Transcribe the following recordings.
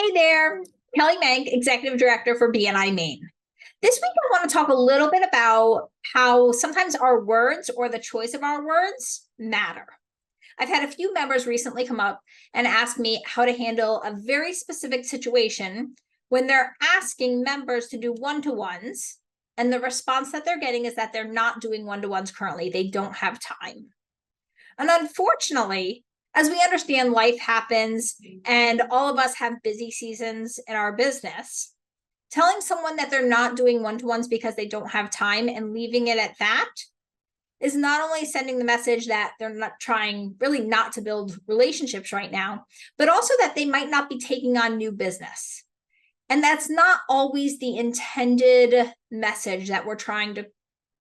Hi there, Kelly Mank, Executive Director for BNI Maine. This week, I want to talk a little bit about how sometimes our words or the choice of our words matter. I've had a few members recently come up and ask me how to handle a very specific situation when they're asking members to do one-to-ones, and the response that they're getting is that they're not doing one-to-ones currently. They don't have time. And unfortunately, as we understand, life happens and all of us have busy seasons in our business. Telling someone that they're not doing one-to-ones because they don't have time and leaving it at that is not only sending the message that they're not trying really not to build relationships right now, but also that they might not be taking on new business. And that's not always the intended message that we're trying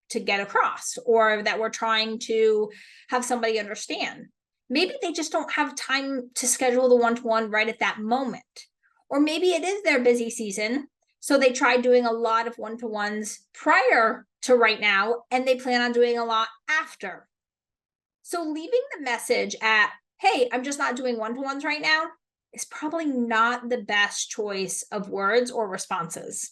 to get across, or that we're trying to have somebody understand. Maybe they just don't have time to schedule the one-to-one right at that moment. Or maybe it is their busy season, so they tried doing a lot of one-to-ones prior to right now, and they plan on doing a lot after. So leaving the message at, hey, I'm just not doing one-to-ones right now, is probably not the best choice of words or responses.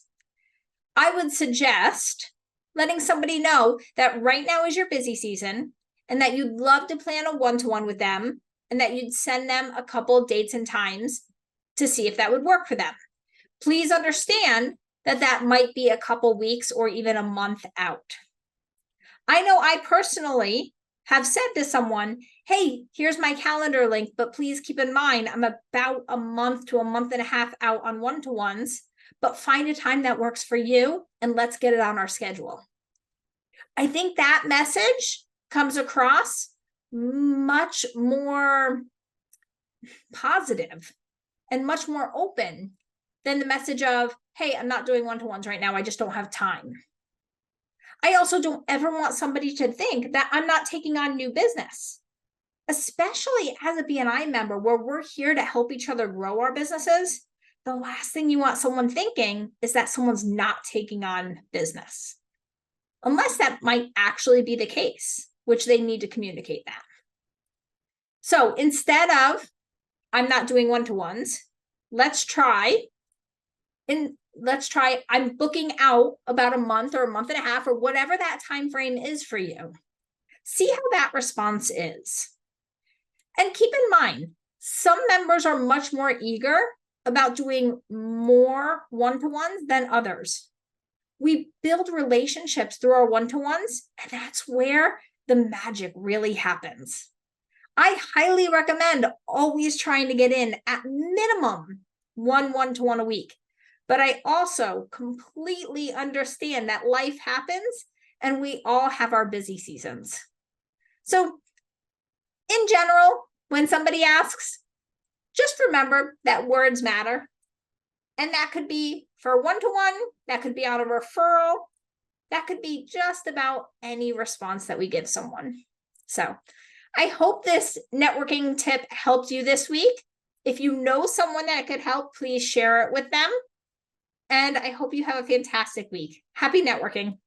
I would suggest letting somebody know that right now is your busy season and that you'd love to plan a one-to-one with them, and that you'd send them a couple of dates and times to see if that would work for them. Please understand that that might be a couple weeks or even a month out. I know I personally have said to someone, hey, here's my calendar link, but please keep in mind, I'm about a month to a month and a half out on one-to-ones, but find a time that works for you and let's get it on our schedule. I think that message comes across much more positive and much more open than the message of, hey, I'm not doing one-to-ones right now, I just don't have time. I also don't ever want somebody to think that I'm not taking on new business, especially as a BNI member where we're here to help each other grow our businesses. The last thing you want someone thinking is that someone's not taking on business, unless that might actually be the case, which they need to communicate that. So instead of, I'm not doing one-to-ones, let's try, I'm booking out about a month or a month and a half or whatever that time frame is for you. See how that response is. And keep in mind, some members are much more eager about doing more one-to-ones than others. We build relationships through our one-to-ones, and that's where the magic really happens. I highly recommend always trying to get in at minimum one-to-one a week. But I also completely understand that life happens and we all have our busy seasons. So in general, when somebody asks, just remember that words matter. And that could be for one-to-one, that could be on a referral, that could be just about any response that we give someone. So I hope this networking tip helped you this week. If you know someone that could help, please share it with them. And I hope you have a fantastic week. Happy networking.